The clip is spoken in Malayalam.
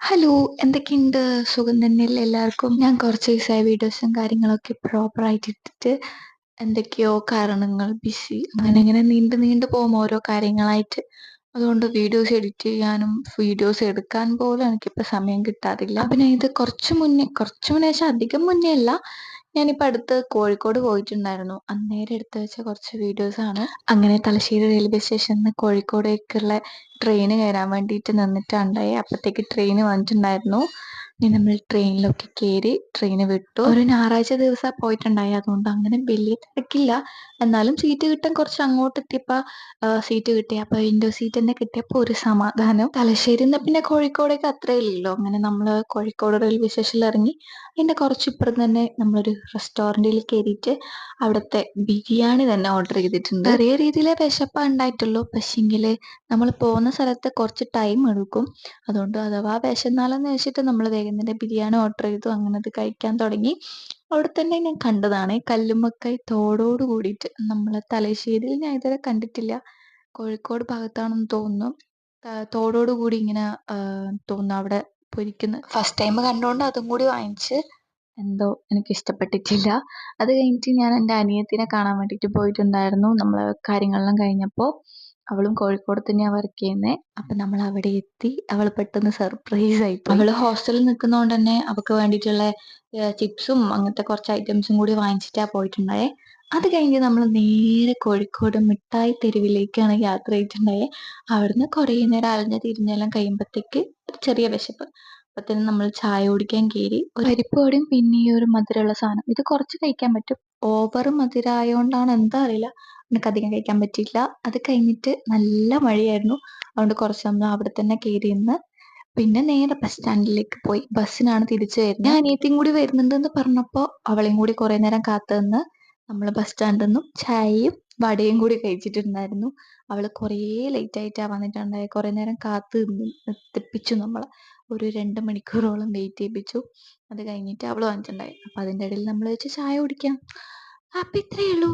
ഹലോ, എന്തൊക്കെയുണ്ട്? സുഖം തന്നെയല്ലേ എല്ലാവർക്കും? ഞാൻ കുറച്ച് ദിവസമായി വീഡിയോസും കാര്യങ്ങളൊക്കെ പ്രോപ്പറായിട്ട് ഇട്ടിട്ട് എന്തൊക്കെയോ കാരണങ്ങൾ ബിസി അങ്ങനെ ഇങ്ങനെ നീണ്ടു നീണ്ടു പോകും ഓരോ കാര്യങ്ങളായിട്ട്. അതുകൊണ്ട് വീഡിയോസ് എഡിറ്റ് ചെയ്യാനും വീഡിയോസ് എടുക്കാൻ പോലും എനിക്കിപ്പോൾ സമയം കിട്ടാറില്ല. പിന്നെ ഇത് കുറച്ച് മുന്നേ വെച്ചാൽ അധികം മുന്നേ അല്ല, ഞാനിപ്പോൾ അടുത്ത് കോഴിക്കോട് പോയിട്ടുണ്ടായിരുന്നു. അന്നേരം എടുത്ത് വെച്ച കുറച്ച് വീഡിയോസാണ്. അങ്ങനെ തലശ്ശേരി റെയിൽവേ സ്റ്റേഷനിൽ നിന്ന് കോഴിക്കോടേക്കുള്ള ട്രെയിന് കയറാൻ വേണ്ടിയിട്ട് നിന്നിട്ടുണ്ടായി. അപ്പോഴത്തേക്ക് ട്രെയിന് വന്നിട്ടുണ്ടായിരുന്നു. ഇനി നമ്മൾ ട്രെയിനിലൊക്കെ കയറി ട്രെയിന് വിട്ടു. ഒരു ഞായറാഴ്ച ദിവസമാണ് പോയിട്ടുണ്ടായി, അതുകൊണ്ട് അങ്ങനെ വലിയ തിരക്കില്ല. എന്നാലും സീറ്റ് കിട്ടാൻ കുറച്ച് അങ്ങോട്ട് എത്തിയപ്പോൾ സീറ്റ് കിട്ടി. അപ്പോൾ വിൻഡോ സീറ്റ് തന്നെ കിട്ടിയപ്പോൾ ഒരു സമാധാനം. തലശ്ശേരിയിൽ നിന്ന് പിന്നെ കോഴിക്കോടേക്ക് അത്രേ ഇല്ലല്ലോ. അങ്ങനെ നമ്മൾ കോഴിക്കോട് റെയിൽവേ സ്റ്റേഷനിൽ ഇറങ്ങി അതിൻ്റെ കുറച്ച് ഇപ്പുറം തന്നെ നമ്മളൊരു റെസ്റ്റോറൻറ്റിൽ കയറിയിട്ട് അവിടുത്തെ ബിരിയാണി തന്നെ ഓർഡർ ചെയ്തിട്ടുണ്ട്. ചെറിയ രീതിയിലെ വിശപ്പാ ഉണ്ടായിട്ടുള്ളൂ. പക്ഷേങ്കിൽ നമ്മൾ പോകുന്ന സ്ഥലത്ത് കുറച്ച് ടൈം എടുക്കും. അതുകൊണ്ട് അഥവാ വിശന്നാലെന്ന് വെച്ചിട്ട് നമ്മൾ വേഗം തന്നെ ബിരിയാണി ഓർഡർ ചെയ്തു. അങ്ങനെ അത് കഴിക്കാൻ തുടങ്ങി. അവിടെ തന്നെ ഞാൻ കണ്ടതാണ് കല്ലുമ്മക്കായ് തോടോട് കൂടിയിട്ട്. നമ്മൾ തലശ്ശേരിയിൽ ഞാൻ ഇതുവരെ കണ്ടിട്ടില്ല. കോഴിക്കോട് ഭാഗത്താണെന്ന് തോന്നുന്നു. തോടോട് കൂടി ഇങ്ങനെ തോന്നുന്നു അവിടെ പൊരിക്കുന്നത്. ഫസ്റ്റ് ടൈം കണ്ടുകൊണ്ട് അതും കൂടി വാങ്ങിച്ച് എന്തോ എനിക്ക് ഇഷ്ടപ്പെട്ടിട്ടില്ല. അത് കഴിഞ്ഞിട്ട് ഞാൻ എൻ്റെ അനിയത്തിനെ കാണാൻ വേണ്ടിയിട്ട് പോയിട്ടുണ്ടായിരുന്നു. നമ്മൾ കാര്യങ്ങളെല്ലാം കഴിഞ്ഞപ്പോൾ അവളും കോഴിക്കോട് തന്നെയാണ് വർക്ക് ചെയ്യുന്നത്. അപ്പം നമ്മൾ അവിടെ എത്തി. അവൾ പെട്ടെന്ന് സർപ്രൈസ് ആയിപ്പോയി. അവൾ ഹോസ്റ്റലിൽ നിൽക്കുന്നതുകൊണ്ട് തന്നെ അവൾക്ക് വേണ്ടിയിട്ടുള്ള ചിപ്സും അങ്ങനത്തെ കുറച്ച് ഐറ്റംസും കൂടി വാങ്ങിച്ചിട്ടാണ് പോയിട്ടുണ്ടായേ. അത് കഴിഞ്ഞ് നമ്മൾ നേരെ കോഴിക്കോട് മിഠായി തെരുവിലേക്കാണ് യാത്ര ചെയ്തിട്ടുണ്ടായത്. അവിടുന്ന് കുറേ നേരം അലഞ്ഞ് തിരിഞ്ഞെല്ലാം കഴിയുമ്പോഴത്തേക്ക് ഒരു ചെറിയ വിശപ്പ്. അപ്പത്തേനും നമ്മൾ ചായ കുടിക്കാൻ കയറി. ഒരു പരിപ്പ് വടയും പിന്നെ ഈ ഒരു മധുരമുള്ള സാധനം, ഇത് കുറച്ച് കഴിക്കാൻ പറ്റും. ഓവർ മധുരമായതുകൊണ്ടാണ് എന്താ അറിയില്ല, എനിക്ക് അധികം കഴിക്കാൻ പറ്റിയില്ല. അത് കഴിഞ്ഞിട്ട് നല്ല മഴയായിരുന്നു. അതുകൊണ്ട് കുറച്ച് നമ്മൾ അവിടെ തന്നെ കയറി നിന്ന് പിന്നെ നേരെ ബസ് സ്റ്റാൻഡിലേക്ക് പോയി. ബസ്സിനാണ് തിരിച്ചു വരുന്നത്. ഞാൻ അനിയത്തിയും കൂടി വരുന്നുണ്ടെന്ന് പറഞ്ഞപ്പോൾ അവളെയും കൂടി കുറേ നേരം കാത്തു നിന്ന് നമ്മൾ ബസ് സ്റ്റാൻഡിൽ നിന്നും ചായയും വടയും കൂടി കഴിച്ചിട്ടുണ്ടായിരുന്നു. അവൾ കുറേ ലേറ്റ് ആയിട്ടാണ് വന്നിട്ടുണ്ടായത്. കുറേ നേരം കാത്തു നിർത്തിപ്പിച്ചു നമ്മളെ. ഒരു 2 മണിക്കൂറോളം വെയിറ്റ് ചെയ്യിപ്പിച്ചു. അത് കഴിഞ്ഞിട്ട് അവൾ വന്നിട്ടുണ്ടായി. അപ്പം അതിൻ്റെ ഇടയിൽ നമ്മൾ വെച്ച് ചായ കുടിക്കാം. അപ്പം ഇത്രയേ ഉള്ളൂ.